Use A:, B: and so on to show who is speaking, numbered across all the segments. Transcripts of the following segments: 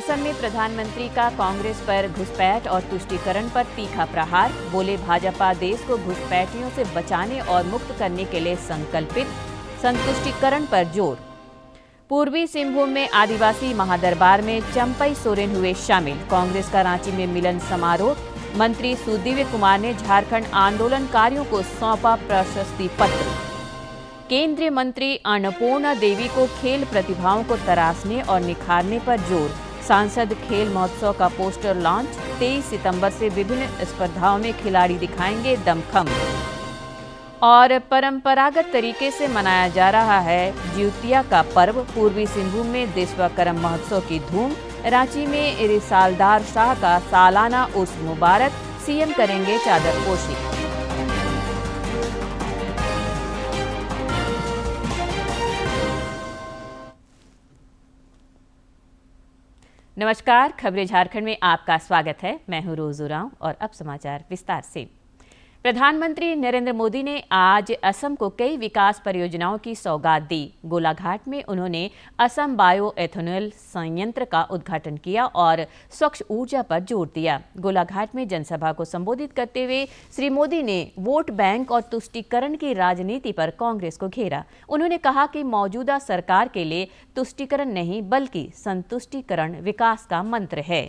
A: असम में प्रधानमंत्री का कांग्रेस पर घुसपैठ और तुष्टीकरण पर तीखा प्रहार। बोले भाजपा देश को घुसपैठियों से बचाने और मुक्त करने के लिए संकल्पित। संतुष्टीकरण पर जोर। पूर्वी सिंहभूम में आदिवासी महादरबार में चंपई सोरेन हुए शामिल। कांग्रेस का रांची में मिलन समारोह। मंत्री सुदीव्य कुमार ने झारखंड आंदोलनकारियों को सौंपा प्रशस्ति पत्र। केंद्रीय मंत्री अन्नपूर्णा देवी को खेल प्रतिभाओं को तराशने और निखारने पर जोर। सांसद खेल महोत्सव का पोस्टर लॉन्च। 23 सितंबर से विभिन्न स्पर्धाओं में खिलाड़ी दिखाएंगे दमखम। और परंपरागत तरीके से मनाया जा रहा है जिउतिया का पर्व। पूर्वी सिंहभूम में देशवा महोत्सव की धूम। रांची में रिसालदार शाह का सालाना उर्स मुबारक। सीएम करेंगे चादरपोशी। नमस्कार, खबरें झारखंड में आपका स्वागत है। मैं हूं रोज उरांव और अब समाचार विस्तार से। प्रधानमंत्री नरेंद्र मोदी ने आज असम को कई विकास परियोजनाओं की सौगात दी। गोलाघाट में उन्होंने असम बायो एथेनॉल संयंत्र का उद्घाटन किया और स्वच्छ ऊर्जा पर जोर दिया। गोलाघाट में जनसभा को संबोधित करते हुए श्री मोदी ने वोट बैंक और तुष्टीकरण की राजनीति पर कांग्रेस को घेरा। उन्होंने कहा कि मौजूदा सरकार के लिए तुष्टीकरण नहीं बल्कि संतुष्टीकरण विकास का मंत्र है।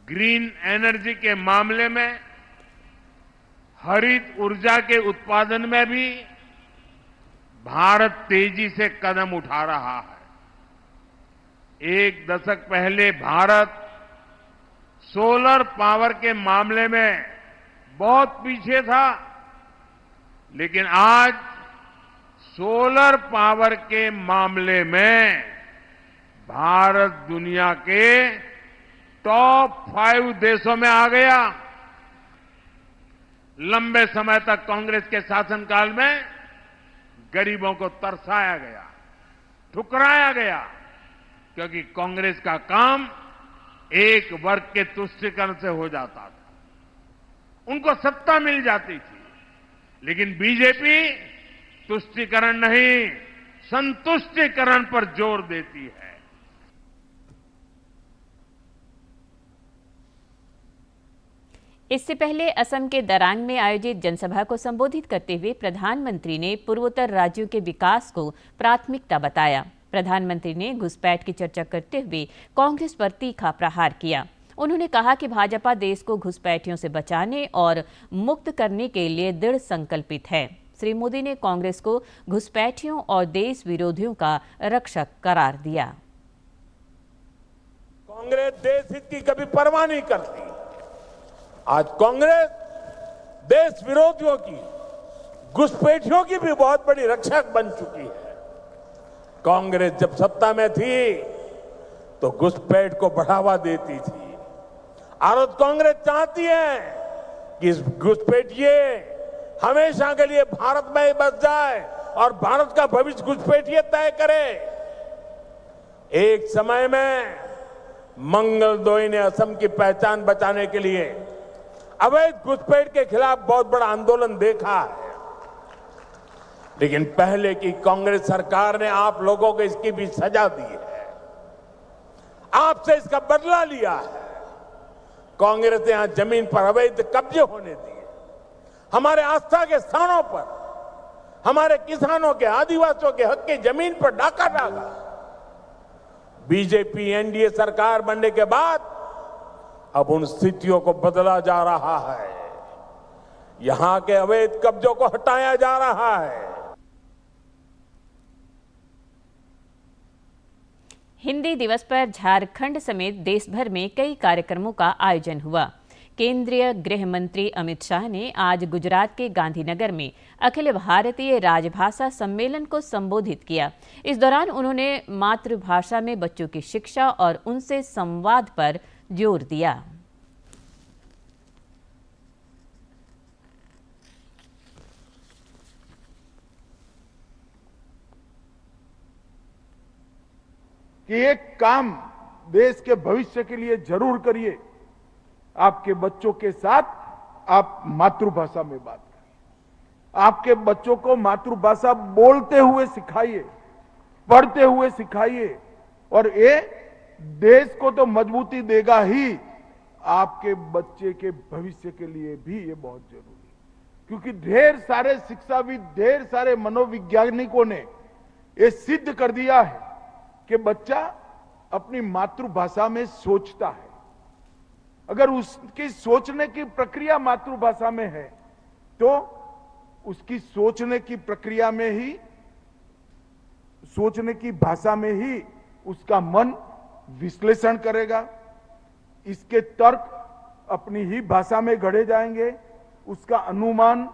B: ग्रीन एनर्जी के मामले में हरित ऊर्जा के उत्पादन में भी भारत तेजी से कदम उठा रहा है। एक दशक पहले भारत सोलर पावर के मामले में बहुत पीछे था, लेकिन आज सोलर पावर के मामले में भारत दुनिया के टॉप 5 देशों में आ गया। लंबे समय तक कांग्रेस के शासनकाल में गरीबों को तरसाया गया, ठुकराया गया, क्योंकि कांग्रेस का काम एक वर्ग के तुष्टीकरण से हो जाता था। उनको सत्ता मिल जाती थी, लेकिन बीजेपी तुष्टीकरण नहीं, संतुष्टीकरण पर जोर देती है।
A: इससे पहले असम के दरांग में आयोजित जनसभा को संबोधित करते हुए प्रधानमंत्री ने पूर्वोत्तर राज्यों के विकास को प्राथमिकता बताया। प्रधानमंत्री ने घुसपैठ की चर्चा करते हुए कांग्रेस पर तीखा प्रहार किया। उन्होंने कहा कि भाजपा देश को घुसपैठियों से बचाने और मुक्त करने के लिए दृढ़ संकल्पित है। श्री मोदी ने कांग्रेस को घुसपैठियों और देश विरोधियों का रक्षक करार दिया।
C: कांग्रेस देश हित की कभी परवाह नहीं करती। आज कांग्रेस देश विरोधियों की, घुसपैठियों की भी बहुत बड़ी रक्षक बन चुकी है। कांग्रेस जब सत्ता में थी तो घुसपैठ को बढ़ावा देती थी। और कांग्रेस चाहती है कि इस घुसपैठिए हमेशा के लिए भारत में ही बस जाए और भारत का भविष्य घुसपैठिए तय करे। एक समय में मंगलदोई ने असम की पहचान बचाने के लिए अवैध घुसपैठ के खिलाफ बहुत बड़ा आंदोलन देखा है, लेकिन पहले की कांग्रेस सरकार ने आप लोगों को इसकी भी सजा दी है, आपसे इसका बदला लिया है। कांग्रेस ने यहां जमीन पर अवैध कब्जे होने दिए, हमारे आस्था के स्थानों पर, हमारे किसानों के, आदिवासियों के हक की जमीन पर डाका डाला। बीजेपी एनडीए सरकार बनने के बाद अब उन स्थितियों को बदला जा रहा है। यहां के अवैध कब्जों को हटाया जा रहा है।
A: हिंदी दिवस पर झारखंड समेत देश भर में कई कार्यक्रमों का आयोजन हुआ। केंद्रीय गृह मंत्री अमित शाह ने आज गुजरात के गांधीनगर में अखिल भारतीय राजभाषा सम्मेलन को संबोधित किया। इस दौरान उन्होंने मातृभाषा में बच्चों की शिक्षा और उनसे संवाद पर जोर दिया।
D: कि एक काम देश के भविष्य के लिए जरूर करिए। आपके बच्चों के साथ आप मातृभाषा में बात करिए, आपके बच्चों को मातृभाषा बोलते हुए सिखाइए, पढ़ते हुए सिखाइए, और ये देश को तो मजबूती देगा ही, आपके बच्चे के भविष्य के लिए भी ये बहुत जरूरी है। क्योंकि ढेर सारे शिक्षाविद, ढेर सारे मनोवैज्ञानिकों ने ये सिद्ध कर दिया है कि बच्चा अपनी मातृभाषा में सोचता है। अगर उसकी सोचने की प्रक्रिया मातृभाषा में है तो उसकी सोचने की प्रक्रिया में ही, सोचने की भाषा में ही उसका मन विश्लेषण करेगा, इसके तर्क अपनी ही भाषा में गढ़े जाएंगे, उसका अनुमान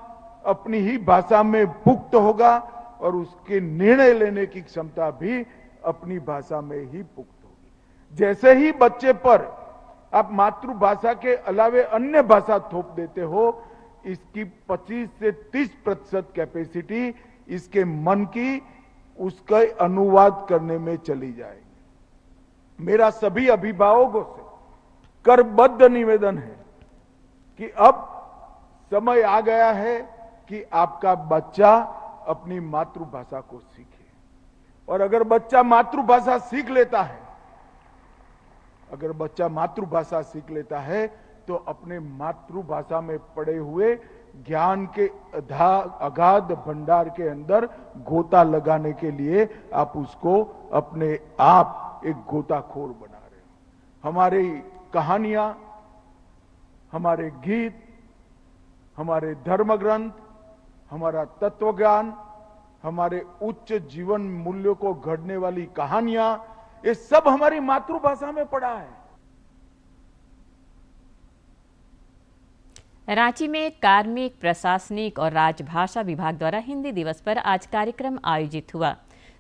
D: अपनी ही भाषा में पुख्त होगा और उसके निर्णय लेने की क्षमता भी अपनी भाषा में ही पुख्त होगी। जैसे ही बच्चे पर आप मातृभाषा के अलावे अन्य भाषा थोप देते हो, इसकी 25 से 30% कैपेसिटी इसके मन की उसका अनुवाद करने में चली जाएगी। मेरा सभी अभिभावकों से करबद्ध निवेदन है कि अब समय आ गया है कि आपका बच्चा अपनी मातृभाषा को सीखे। और अगर बच्चा मातृभाषा सीख लेता है, अगर बच्चा मातृभाषा सीख लेता है तो अपने मातृभाषा में पड़े हुए ज्ञान के अगाध भंडार के अंदर गोता लगाने के लिए आप उसको अपने आप एक गोताखोर बना रहे हो। हमारी कहानियां, हमारे गीत, हमारे धर्म ग्रंथ, हमारा तत्व ज्ञान, हमारे उच्च जीवन मूल्यों को गढ़ने वाली कहानियां, ये सब हमारी मातृभाषा में पड़ा है।
A: रांची में कार्मिक, प्रशासनिक और राजभाषा विभाग द्वारा हिंदी दिवस पर आज कार्यक्रम आयोजित हुआ।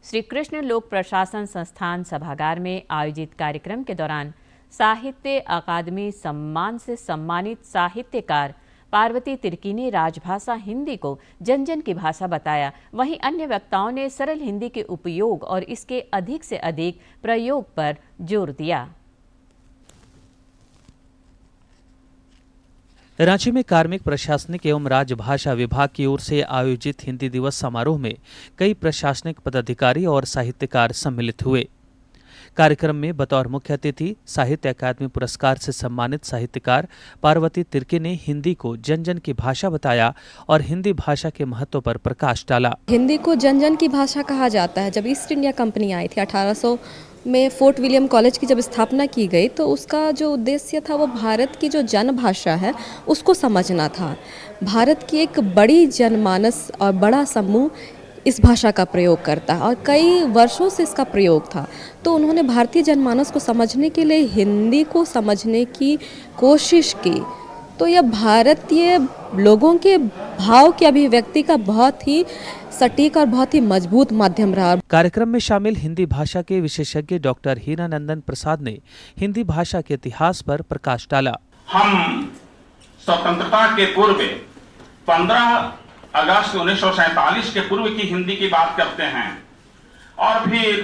A: श्री कृष्ण लोक प्रशासन संस्थान सभागार में आयोजित कार्यक्रम के दौरान साहित्य अकादमी सम्मान से सम्मानित साहित्यकार पार्वती तिर्की ने राजभाषा हिंदी को जन जन की भाषा बताया। वहीं अन्य वक्ताओं ने सरल हिंदी के उपयोग और इसके अधिक से अधिक प्रयोग पर जोर दिया।
E: रांची में कार्मिक, प्रशासनिक एवं राजभाषा विभाग की ओर से आयोजित हिंदी दिवस समारोह में कई प्रशासनिक पदाधिकारी और साहित्यकार सम्मिलित हुए। कार्यक्रम में बतौर मुख्य अतिथि साहित्य अकादमी पुरस्कार से सम्मानित साहित्यकार पार्वती तिर्की ने हिंदी को जन जन की भाषा बताया और हिंदी भाषा के महत्व पर प्रकाश डाला।
F: हिंदी को जन जन की भाषा कहा जाता है। जब ईस्ट इंडिया कंपनी आई थी 1800 में फोर्ट विलियम कॉलेज की जब स्थापना की गई तो उसका जो उद्देश्य था वो भारत की जो जन भाषा है उसको समझना था। भारत की एक बड़ी जनमानस और बड़ा समूह इस भाषा का प्रयोग करता है और कई वर्षों से इसका प्रयोग था। तो उन्होंने भारतीय जनमानस को समझने के लिए हिंदी को समझने की कोशिश की। तो यह भारतीय लोगों के भाव की अभिव्यक्ति का बहुत ही सटीक और बहुत ही मजबूत माध्यम रहा।
E: कार्यक्रम में शामिल हिंदी भाषा के विशेषज्ञ डॉक्टर हीरानंदन प्रसाद ने हिंदी भाषा के इतिहास पर प्रकाश डाला।
G: हम स्वतंत्रता के पूर्व 15 अगस्त 1947 के पूर्व की हिंदी की बात करते हैं और फिर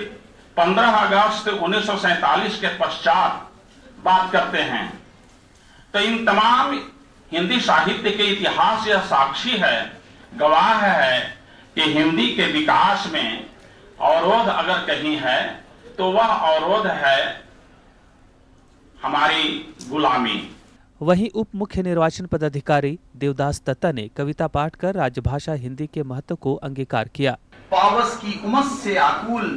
G: 15 अगस्त 1947 के पश्चात बात करते हैं। तो इन तमाम हिंदी साहित्य के इतिहास यह साक्षी है, गवाह है कि हिंदी के विकास में अवरोध अगर कहीं है तो वह अवरोध है हमारी गुलामी।
E: वहीं उप मुख्य निर्वाचन पदाधिकारी देवदास दत्ता ने कविता पाठ कर राजभाषा हिंदी के महत्व को अंगीकार किया।
H: पावस की उमस से आकुल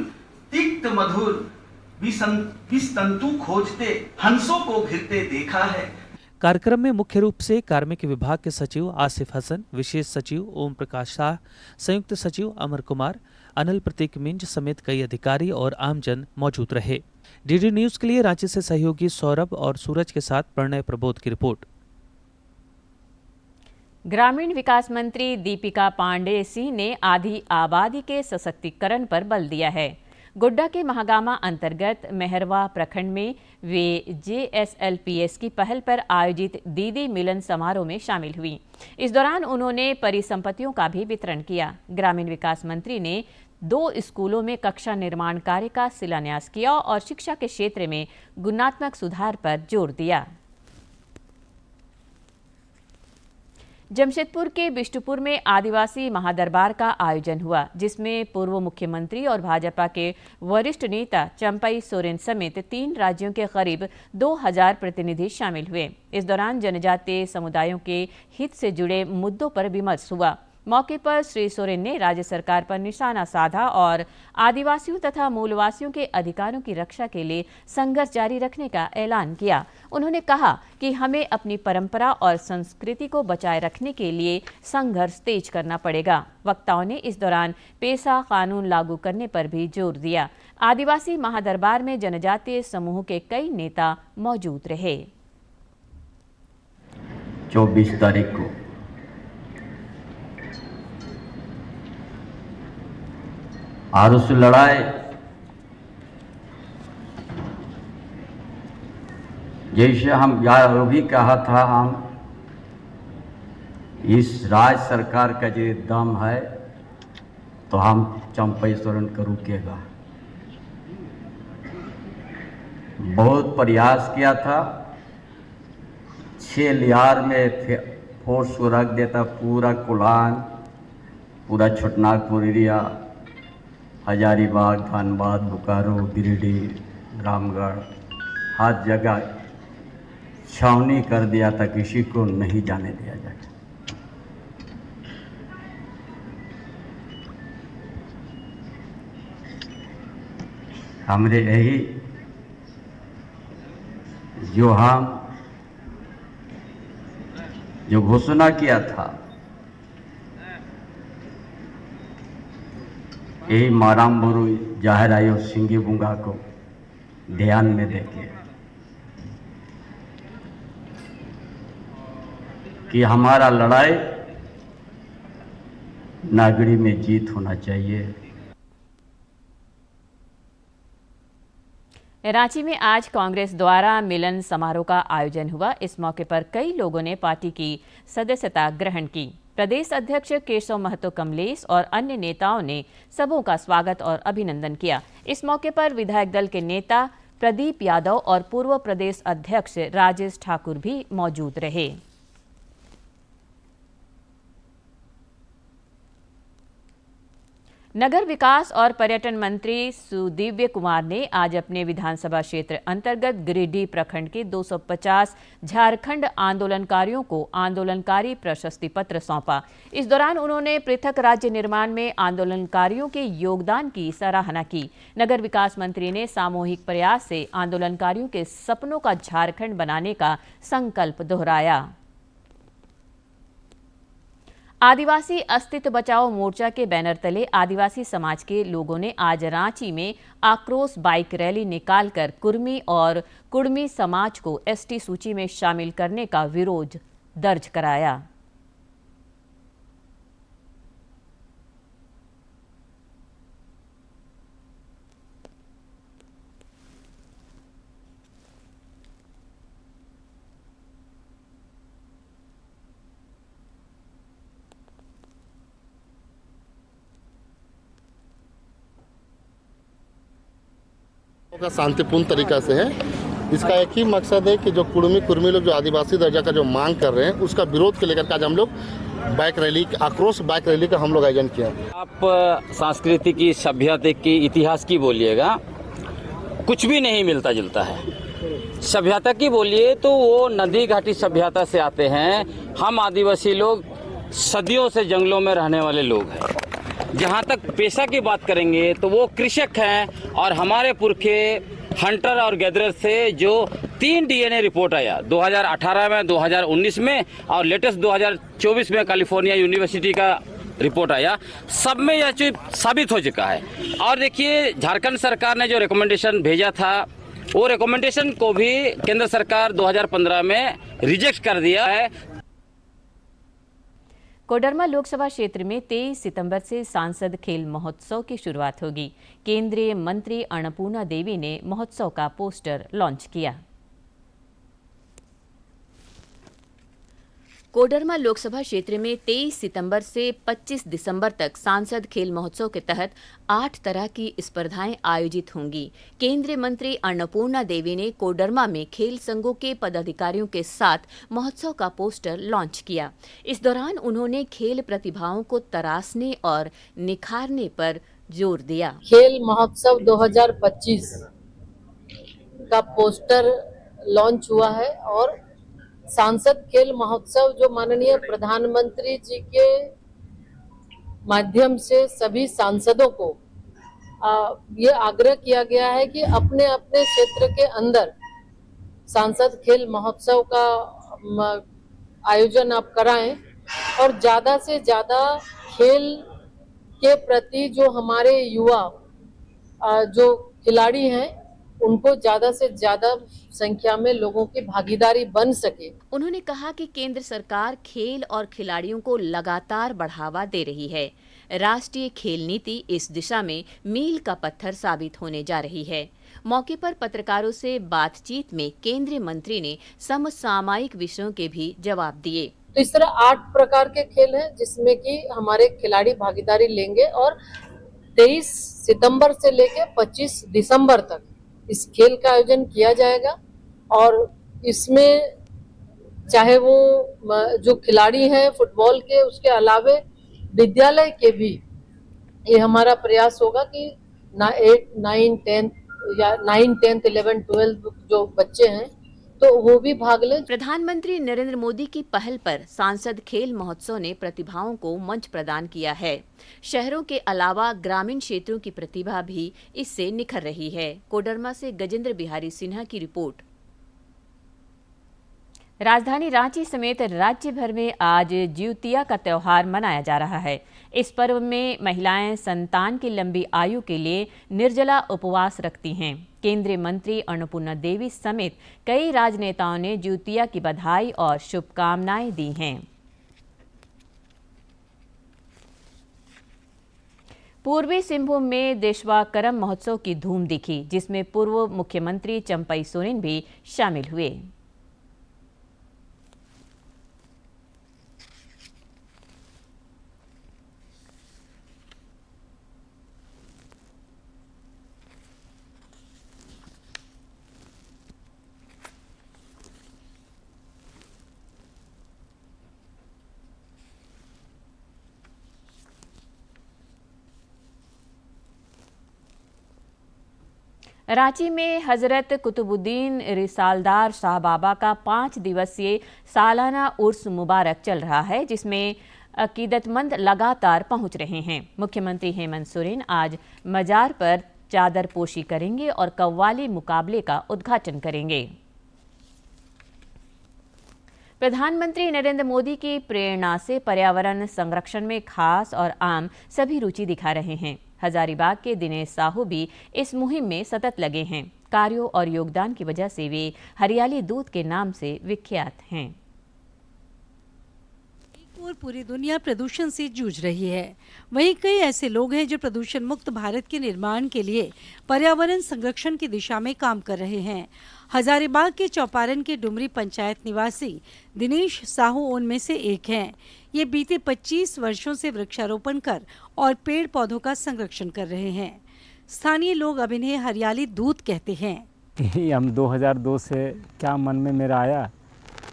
H: तिक्त मधुर विष तंतु खोजते हंसों को घिरते देखा है।
E: कार्यक्रम में मुख्य रूप से कार्मिक विभाग के सचिव आसिफ हसन, विशेष सचिव ओम प्रकाश शाह, संयुक्त सचिव अमर कुमार, अनिल प्रतीक मिंज समेत कई अधिकारी और आमजन मौजूद रहे। डीडी न्यूज के लिए रांची से सहयोगी सौरभ और सूरज के साथ प्रणय प्रबोध की रिपोर्ट।
A: ग्रामीण विकास मंत्री दीपिका पांडे सिंह ने आधी आबादी के सशक्तिकरण पर बल दिया है। गोड्डा के महागामा अंतर्गत मेहरवा प्रखंड में वे JSLPS की पहल पर आयोजित दीदी मिलन समारोह में शामिल हुई। इस दौरान उन्होंने परिसंपत्तियों का भी वितरण किया। ग्रामीण विकास मंत्री ने 2 स्कूलों में कक्षा निर्माण कार्य का शिलान्यास किया और शिक्षा के क्षेत्र में गुणात्मक सुधार पर जोर दिया। जमशेदपुर के बिष्टुपुर में आदिवासी महादरबार का आयोजन हुआ, जिसमें पूर्व मुख्यमंत्री और भाजपा के वरिष्ठ नेता चंपई सोरेन समेत 3 राज्यों के करीब 2000 प्रतिनिधि शामिल हुए। इस दौरान जनजातीय समुदायों के हित से जुड़े मुद्दों पर विमर्श हुआ। मौके पर श्री सोरेन ने राज्य सरकार पर निशाना साधा और आदिवासियों तथा मूलवासियों के अधिकारों की रक्षा के लिए संघर्ष जारी रखने का ऐलान किया। उन्होंने कहा कि हमें अपनी परंपरा और संस्कृति को बचाए रखने के लिए संघर्ष तेज करना पड़ेगा। वक्ताओं ने इस दौरान पेशा कानून लागू करने पर भी जोर दिया। आदिवासी महादरबार में जनजातीय समूह के कई नेता मौजूद रहे।
I: 24 तारीख को और उस लड़ाई जैसे हम यार वो भी कहा था, हम इस राज्य सरकार का जो दम है तो हम चंपई सोरेन को रुकेगा। बहुत प्रयास किया था, 6 लिहार में फोर्स को रख देता, पूरा कुलान, पूरा छोटनागपुर एरिया, हजारीबाग, धनबाद, बोकारो, गिरिडीह, रामगढ़, हर जगह छावनी कर दिया था, किसी को नहीं जाने दिया जाए। हमने यही जो घोषणा किया था, यही माराम बोरू जाहिर आयो सिंगी बुंगा को ध्यान में देके कि हमारा लड़ाई नागरी में जीत होना चाहिए।
A: रांची में आज कांग्रेस द्वारा मिलन समारोह का आयोजन हुआ। इस मौके पर कई लोगों ने पार्टी की सदस्यता ग्रहण की। प्रदेश अध्यक्ष केशव महतो कमलेश और अन्य नेताओं ने सबों का स्वागत और अभिनंदन किया। इस मौके पर विधायक दल के नेता प्रदीप यादव और पूर्व प्रदेश अध्यक्ष राजेश ठाकुर भी मौजूद रहे। नगर विकास और पर्यटन मंत्री सुदिव्य कुमार ने आज अपने विधानसभा क्षेत्र अंतर्गत गिरिडीह प्रखंड के 250 झारखंड आंदोलनकारियों को आंदोलनकारी प्रशस्ति पत्र सौंपा। इस दौरान उन्होंने पृथक राज्य निर्माण में आंदोलनकारियों के योगदान की सराहना की। नगर विकास मंत्री ने सामूहिक प्रयास से आंदोलनकारियों के सपनों का झारखंड बनाने का संकल्प दोहराया। आदिवासी अस्तित्व बचाओ मोर्चा के बैनर तले आदिवासी समाज के लोगों ने आज रांची में आक्रोश बाइक रैली निकालकर कुर्मी और कुड़मी समाज को एसटी सूची में शामिल करने का विरोध दर्ज कराया।
J: का शांतिपूर्ण तरीका से है। इसका एक ही मकसद है कि जो कुर्मी लोग जो आदिवासी दर्जा का जो मांग कर रहे हैं उसका विरोध के लेकर आज हम लोग बाइक रैली, आक्रोश बाइक रैली का हम लोग आयोजन किया।
K: आप संस्कृति की, सभ्यता की, इतिहास की बोलिएगा, कुछ भी नहीं मिलता जुलता है। सभ्यता की बोलिए तो वो नदी घाटी सभ्यता से आते हैं। हम आदिवासी लोग सदियों से जंगलों में रहने वाले लोग हैं। जहाँ तक पेशा की बात करेंगे तो वो कृषक हैं और हमारे पुरखे हंटर और गैदरर से जो 3 डीएनए रिपोर्ट आया 2018 में, 2019 में और लेटेस्ट 2024 में कैलिफोर्निया यूनिवर्सिटी का रिपोर्ट आया, सब में यह चीज साबित हो चुका है। और देखिए, झारखंड सरकार ने जो रिकमेंडेशन भेजा था वो रिकमेंडेशन को भी केंद्र सरकार 2015 में रिजेक्ट कर दिया है।
A: कोडरमा लोकसभा क्षेत्र में 23 सितंबर से सांसद खेल महोत्सव की शुरुआत होगी। केंद्रीय मंत्री अन्नपूर्णा देवी ने महोत्सव का पोस्टर लॉन्च किया। कोडरमा लोकसभा क्षेत्र में 23 सितंबर से 25 दिसंबर तक सांसद खेल महोत्सव के तहत 8 तरह की स्पर्धाएं आयोजित होंगी। केंद्रीय मंत्री अन्नपूर्णा देवी ने कोडरमा में खेल संघों के पदाधिकारियों के साथ महोत्सव का पोस्टर लॉन्च किया। इस दौरान उन्होंने खेल प्रतिभाओं को तराशने और निखारने पर जोर दिया।
L: खेल महोत्सव 2025 का पोस्टर लॉन्च हुआ है और सांसद खेल महोत्सव जो माननीय प्रधानमंत्री जी के माध्यम से सभी सांसदों को ये आग्रह किया गया है कि अपने अपने क्षेत्र के अंदर सांसद खेल महोत्सव का आयोजन आप कराएं और ज्यादा से ज्यादा खेल के प्रति जो हमारे युवा जो खिलाड़ी हैं उनको ज्यादा से ज्यादा संख्या में लोगों की भागीदारी बन सके।
A: उन्होंने कहा कि केंद्र सरकार खेल और खिलाड़ियों को लगातार बढ़ावा दे रही है। राष्ट्रीय खेल नीति इस दिशा में मील का पत्थर साबित होने जा रही है। मौके पर पत्रकारों से बातचीत में केंद्रीय मंत्री ने समसामयिक विषयों के भी जवाब दिए।
L: तो इस तरह 8 प्रकार के खेल हैं जिसमें कि हमारे खिलाड़ी भागीदारी लेंगे और 23 सितंबर से लेकर 25 दिसंबर तक इस खेल का आयोजन किया जाएगा और इसमें चाहे वो जो खिलाड़ी हैं फुटबॉल के, उसके अलावे विद्यालय के भी ये हमारा प्रयास होगा कि 8, 9, 10 या 9, 10, 11, 12 जो बच्चे हैं तो वो भी भाग लें।
A: प्रधानमंत्री नरेंद्र मोदी की पहल पर सांसद खेल महोत्सव ने प्रतिभाओं को मंच प्रदान किया है। शहरों के अलावा ग्रामीण क्षेत्रों की प्रतिभा भी इससे निखर रही है। कोडरमा से गजेंद्र बिहारी सिन्हा की रिपोर्ट। राजधानी रांची समेत राज्य भर में आज जिउतिया का त्योहार मनाया जा रहा है। इस पर्व में महिलाएं संतान की लंबी आयु के लिए निर्जला उपवास रखती हैं। केंद्रीय मंत्री अन्नपूर्णा देवी समेत कई राजनेताओं ने जिउतिया की बधाई और शुभकामनाएं दी हैं। पूर्वी सिंहभूम में देशवा करम महोत्सव की धूम दिखी, जिसमें पूर्व मुख्यमंत्री चंपई सोरेन भी शामिल हुए। रांची में हजरत कुतुबुद्दीन रिसालदार शाह बाबा का 5 दिवसीय सालाना उर्स मुबारक चल रहा है, जिसमें अकीदतमंद लगातार पहुंच रहे हैं। मुख्यमंत्री हेमंत सोरेन आज मजार पर चादर पोशी करेंगे और कव्वाली मुकाबले का उद्घाटन करेंगे। प्रधानमंत्री नरेंद्र मोदी की प्रेरणा से पर्यावरण संरक्षण में खास और आम सभी रुचि दिखा रहे हैं। हजारीबाग के दिनेश साहू भी इस मुहिम में सतत लगे हैं। कार्यों और योगदान की वजह से वे हरियाली दूत के नाम से विख्यात हैं।
M: और पूरी दुनिया प्रदूषण से जूझ रही है, वहीं कई ऐसे लोग हैं जो प्रदूषण मुक्त भारत के निर्माण के लिए पर्यावरण संरक्षण की दिशा में काम कर रहे हैं। हजारीबाग के चौपारण के डुमरी पंचायत निवासी दिनेश साहू उनमें से एक हैं। ये बीते 25 वर्षों से वृक्षारोपण कर और पेड़ पौधों का संरक्षण कर रहे हैं। स्थानीय लोग अब इन्हें हरियाली दूत कहते हैं।
N: हम 2002 से क्या मन में मेरा आया,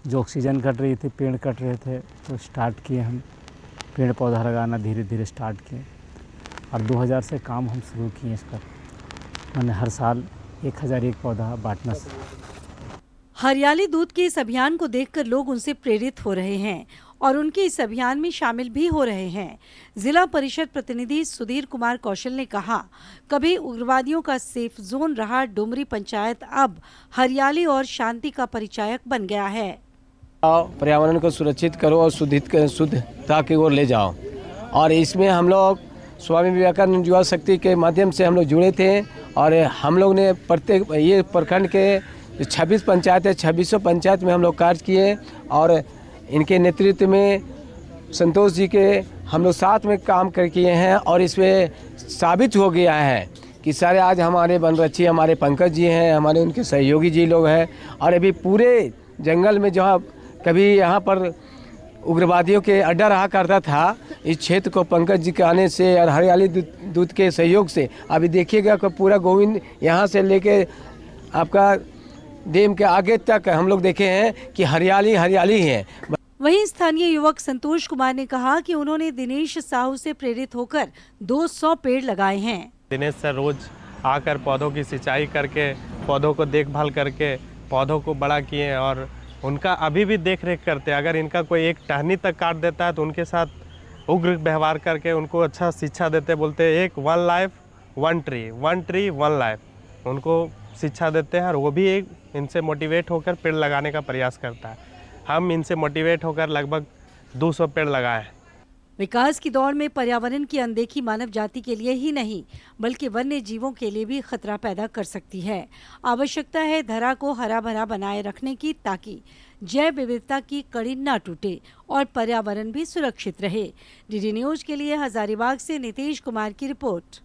N: जो ऑक्सीजन कट रही थी, पेड़ कट रहे थे, तो स्टार्ट किए हम पेड़ पौधा लगाना, धीरे धीरे स्टार्ट किए और 2000 से काम हम शुरू किए इस पर। मैंने हर साल 1001 पौधा बांटना।
M: हरियाली दूत के इस अभियान को देखकर लोग उनसे प्रेरित हो रहे हैं और उनके इस अभियान में शामिल भी हो रहे हैं। जिला परिषद प्रतिनिधि सुधीर कुमार कौशल ने कहा, कभी उग्रवादियों का सेफ जोन रहा डुमरी पंचायत अब हरियाली और शांति का परिचायक बन गया है।
O: पर्यावरण को सुरक्षित करो और शुद्धता की ओर ले जाओ, और इसमें हम लोग स्वामी विवेकानंद युवा शक्ति के माध्यम से हम लोग जुड़े थे और हम लोग ने प्रत्येक ये प्रखंड के 26 पंचायत है, 2600 पंचायत में हम लोग कार्य किए और इनके नेतृत्व में संतोष जी के हम लोग साथ में काम कर किए हैं और इसमें साबित हो गया है कि सारे आज हमारे वनरक्षी हमारे पंकज जी हैं, हमारे उनके सहयोगी जी लोग हैं और अभी पूरे जंगल में जहाँ कभी यहाँ पर उग्रवादियों के अड्डा रहा करता था। इस क्षेत्र को पंकज जी के आने से और हरियाली दूत के सहयोग से अभी देखिएगा कि पूरा गोविंद यहाँ से लेके आपका डैम के आगे तक हम लोग देखे हैं कि हरियाली हरियाली है।
M: वहीं स्थानीय युवक संतोष कुमार ने कहा कि उन्होंने दिनेश साहू से प्रेरित होकर 200 पेड़ लगाए हैं।
P: दिनेश सर रोज आकर पौधों की सिंचाई करके, पौधों को देखभाल करके पौधों को बड़ा किए और उनका अभी भी देख रेख करते हैं। अगर इनका कोई एक टहनी तक काट देता है तो उनके साथ उग्र व्यवहार करके उनको अच्छा शिक्षा देते, बोलते एक 1 लाइफ 1 ट्री, 1 ट्री 1 लाइफ, उनको शिक्षा देते हैं और वो भी एक इनसे मोटिवेट होकर पेड़ लगाने का प्रयास करता है। हम इनसे मोटिवेट होकर लगभग 200 पेड़ लगाए हैं।
M: विकास की दौड़ में पर्यावरण की अनदेखी मानव जाति के लिए ही नहीं बल्कि वन्य जीवों के लिए भी खतरा पैदा कर सकती है। आवश्यकता है धरा को हरा भरा बनाए रखने की ताकि जैव विविधता की कड़ी न टूटे और पर्यावरण भी सुरक्षित रहे। डीडी न्यूज के लिए हजारीबाग से नीतीश कुमार की रिपोर्ट।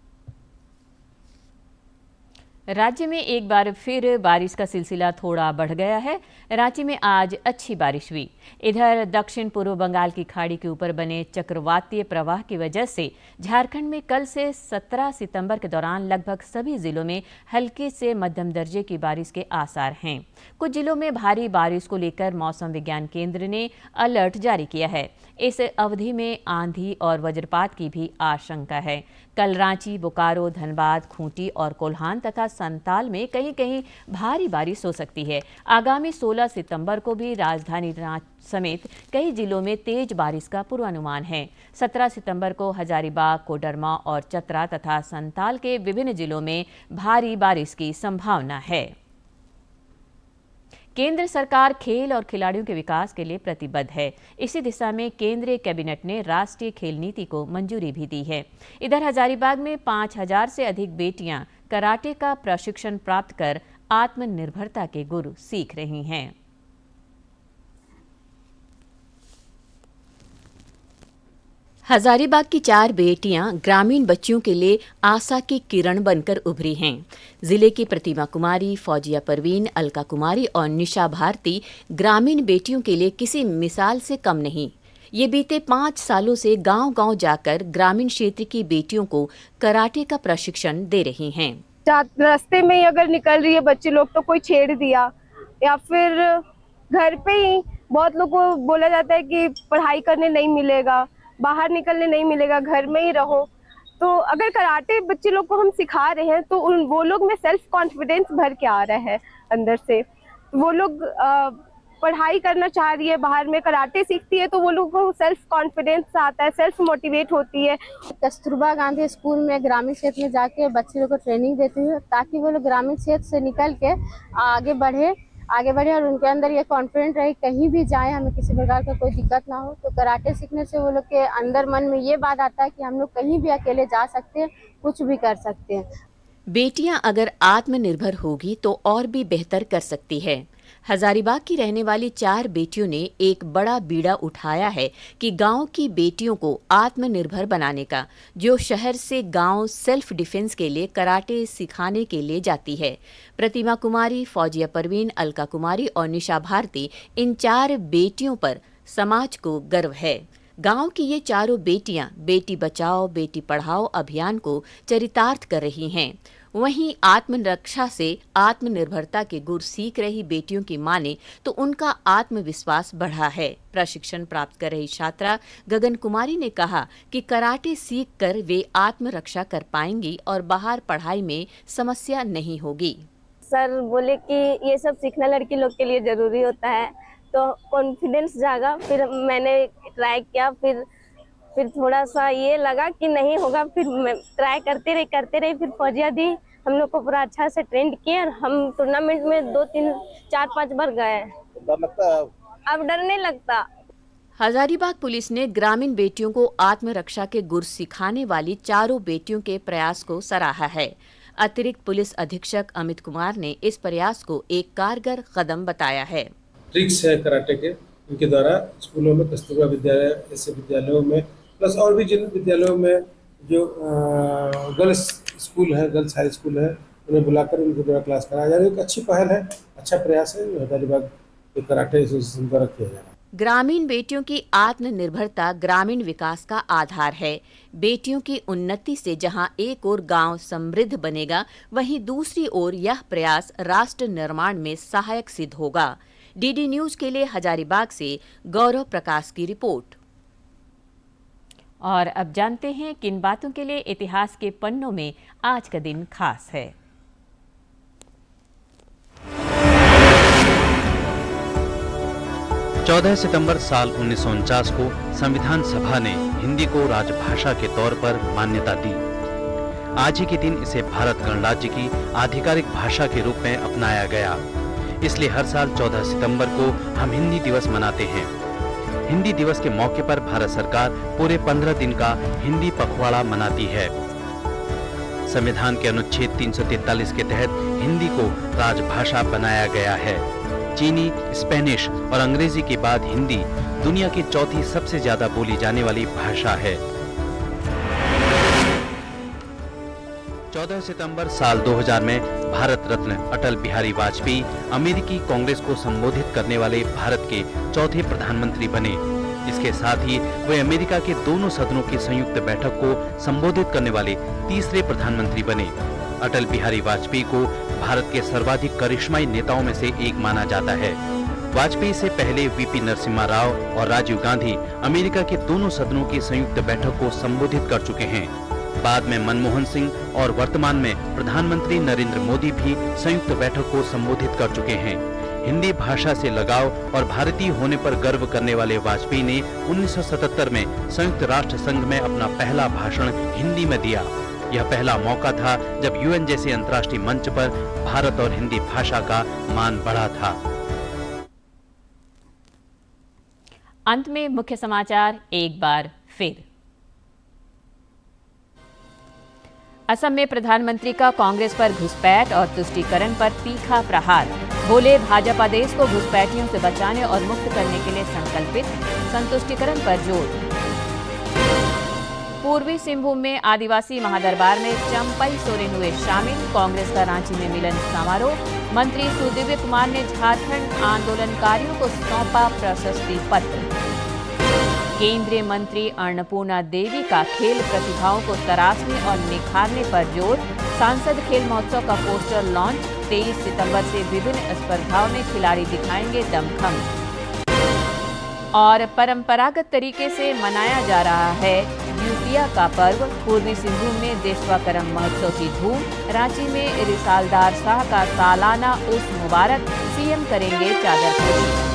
A: राज्य में एक बार फिर बारिश का सिलसिला थोड़ा बढ़ गया है। रांची में आज अच्छी बारिश हुई। इधर दक्षिण पूर्व बंगाल की खाड़ी के ऊपर बने चक्रवातीय प्रवाह की वजह से झारखंड में कल से 17 सितंबर के दौरान लगभग सभी जिलों में हल्के से मध्यम दर्जे की बारिश के आसार हैं। कुछ जिलों में भारी बारिश को लेकर मौसम विज्ञान केंद्र ने अलर्ट जारी किया है। इस अवधि में आंधी और वज्रपात की भी आशंका है। कल रांची, बोकारो, धनबाद, खूंटी और कोल्हान तथा संताल में कहीं कहीं भारी बारिश हो सकती है। आगामी 16 सितंबर को भी राजधानी रांची समेत कई जिलों में तेज बारिश का पूर्वानुमान है। 17 सितंबर को हजारीबाग, कोडरमा और चतरा तथा संताल के विभिन्न जिलों में भारी बारिश की संभावना है। केंद्र सरकार खेल और खिलाड़ियों के विकास के लिए प्रतिबद्ध है। इसी दिशा में केंद्रीय कैबिनेट ने राष्ट्रीय खेल नीति को मंजूरी भी दी है। इधर हजारीबाग में 5000 से अधिक बेटियां कराटे का प्रशिक्षण प्राप्त कर आत्मनिर्भरता के गुर सीख रही हैं। हजारीबाग की 4 बेटियां ग्रामीण बच्चियों के लिए आशा की किरण बनकर उभरी हैं। जिले की प्रतिमा कुमारी, फौजिया परवीन, अलका कुमारी और निशा भारती ग्रामीण बेटियों के लिए किसी मिसाल से कम नहीं। ये बीते 5 सालों से गांव-गांव जाकर ग्रामीण क्षेत्र की बेटियों को कराटे का प्रशिक्षण दे रही हैं।
Q: रास्ते में अगर निकल रही है बच्चे लोग तो कोई छेड़ दिया या फिर घर पे ही बहुत लोगों को बोला जाता है कि पढ़ाई करने नहीं मिलेगा, बाहर निकलने नहीं मिलेगा, घर में ही रहो। तो अगर कराटे बच्चे लोग को हम सिखा रहे हैं तो वो लोग में सेल्फ कॉन्फिडेंस भर के आ रहा है अंदर से। वो लोग पढ़ाई करना चाह रही है, बाहर में कराटे सीखती है तो वो लोग को सेल्फ कॉन्फिडेंस आता है, सेल्फ मोटिवेट होती है।
R: कस्तूरबा गांधी स्कूल में ग्रामीण क्षेत्र में जाके बच्चे लोग को ट्रेनिंग देती हूँ ताकि वो लोग ग्रामीण क्षेत्र से निकल के आगे बढ़े और उनके अंदर ये कॉन्फिडेंट रहे, कहीं भी जाए हमें किसी प्रकार का कोई दिक्कत ना हो। तो कराटे सीखने से वो लोग के अंदर मन में ये बात आता है कि हम लोग कहीं भी अकेले जा सकते हैं, कुछ भी कर सकते हैं।
A: बेटियां अगर आत्मनिर्भर होगी तो और भी बेहतर कर सकती है। हजारीबाग की रहने वाली 4 बेटियों ने एक बड़ा बीड़ा उठाया है कि गांव की बेटियों को आत्मनिर्भर बनाने का, जो शहर से गांव सेल्फ डिफेंस के लिए कराटे सिखाने के लिए जाती है। प्रतिमा कुमारी, फौजिया परवीन, अलका कुमारी और निशा भारती, इन 4 बेटियों पर समाज को गर्व है। गांव की ये चारों बेटियां बेटी बचाओ बेटी पढ़ाओ अभियान को चरितार्थ कर रही हैं। वहीं आत्मरक्षा से आत्मनिर्भरता के गुर सीख रही बेटियों की माने तो उनका आत्मविश्वास बढ़ा है। प्रशिक्षण प्राप्त कर रही छात्रा गगन कुमारी ने कहा कि कराटे सीख कर वे आत्मरक्षा कर पाएंगी और बाहर पढ़ाई में समस्या नहीं होगी।
Q: सर बोले कि ये सब सीखना लड़की लोग के लिए जरूरी होता है, तो कॉन्फिडेंस जागा। फिर मैंने ट्राई किया, फिर थोड़ा सा ये लगा कि नहीं होगा, फिर मैं ट्राई करते रही। फिर फौजिया दी हम लोग को पूरा अच्छा से ट्रेंड किए और हम टूर्नामेंट में 2, 3, 4, 5 बार गए। अब डर नहीं लगता।
A: हजारीबाग पुलिस ने ग्रामीण बेटियों को आत्मरक्षा के गुर सिखाने वाली 4 बेटियों के प्रयास को सराहा है। अतिरिक्त पुलिस अधीक्षक अमित कुमार ने इस प्रयास को एक कारगर कदम बताया है।
S: ट्रिक्स है कराटे के, इनके द्वारा स्कूलों में, कस्तूरबा विद्यालय ऐसे विद्यालयों में, प्लस और भी जिन विद्यालयों में जो गर्ल्स स्कूल है, गर्ल्स हाई स्कूल है, उन्हें बुलाकर उनके द्वारा क्लास कराया जा रहा है। एक अच्छी पहल है, अच्छा प्रयास है हजारीबाग कराटे एसोसिएशन द्वारा किया जा रहा है।
A: ग्रामीण बेटियों की आत्मनिर्भरता ग्रामीण विकास का आधार है। बेटियों की उन्नति से जहां एक ओर गांव समृद्ध बनेगा, वहीं दूसरी ओर यह प्रयास राष्ट्र निर्माण में सहायक सिद्ध होगा। डीडी न्यूज के लिए हजारीबाग से गौरव प्रकाश की रिपोर्ट। और अब जानते हैं किन बातों के लिए इतिहास के पन्नों में आज का दिन खास है।
E: 14 सितंबर साल 1949 को संविधान सभा ने हिंदी को राजभाषा के तौर पर मान्यता दी। आज ही के दिन इसे भारत गणराज्य की आधिकारिक भाषा के रूप में अपनाया गया। इसलिए हर साल 14 सितंबर को हम हिंदी दिवस मनाते हैं। हिंदी दिवस के मौके पर भारत सरकार पूरे 15 दिन का हिंदी पखवाड़ा मनाती है। संविधान के अनुच्छेद 343 के तहत हिंदी को राजभाषा बनाया गया है। चीनी, स्पेनिश और अंग्रेजी के बाद हिंदी दुनिया की चौथी सबसे ज्यादा बोली जाने वाली भाषा है। 14 सितंबर साल 2000 में भारत रत्न अटल बिहारी वाजपेयी अमेरिकी कांग्रेस को संबोधित करने वाले भारत के चौथे प्रधानमंत्री बने। इसके साथ ही वे अमेरिका के दोनों सदनों की संयुक्त बैठक को संबोधित करने वाले तीसरे प्रधानमंत्री बने। अटल बिहारी वाजपेयी को भारत के सर्वाधिक करिश्माई नेताओं में से एक माना जाता है। वाजपेयी से पहले वीपी नरसिम्हा राव और राजीव गांधी अमेरिका के दोनों सदनों की संयुक्त बैठक को संबोधित कर चुके हैं। बाद में मनमोहन सिंह और वर्तमान में प्रधानमंत्री नरेंद्र मोदी भी संयुक्त बैठक को संबोधित कर चुके हैं। हिंदी भाषा से लगाव और भारतीय होने पर गर्व करने वाले वाजपेयी ने 1977 में संयुक्त राष्ट्र संघ में अपना पहला भाषण हिंदी में दिया। यह पहला मौका था जब यूएन जैसे अंतर्राष्ट्रीय मंच पर भारत और हिंदी भाषा का मान बढ़ा था।
A: अंत में मुख्य समाचार एक बार फिर। असम में प्रधानमंत्री का कांग्रेस पर घुसपैठ और तुष्टीकरण पर तीखा प्रहार। बोले भाजपा देश को घुसपैठियों से बचाने और मुक्त करने के लिए संकल्पित, संतुष्टिकरण पर जोर। पूर्वी सिंहभूम में आदिवासी महादरबार में चंपई सोरेन हुए शामिल, कांग्रेस का रांची में मिलन समारोह। मंत्री सुदिव्य कुमार ने झारखंड आंदोलनकारियों को सौंपा प्रशस्ति पत्र। केंद्रीय मंत्री अन्नपूर्णा देवी का खेल प्रतिभाओं को तराशने और निखारने पर जोर। सांसद खेल महोत्सव का पोस्टर लॉन्च। 23 सितंबर से विभिन्न स्पर्धाओं में खिलाड़ी दिखाएंगे दमखम। और परंपरागत तरीके से मनाया जा रहा है यूपिया का पर्व। पूर्वी सिंहभूम में देशवाकरम महोत्सव की धूम। रांची में रिसालदार शाह का सालाना उर्स मुबारक। सीएम करेंगे चादरपोशी।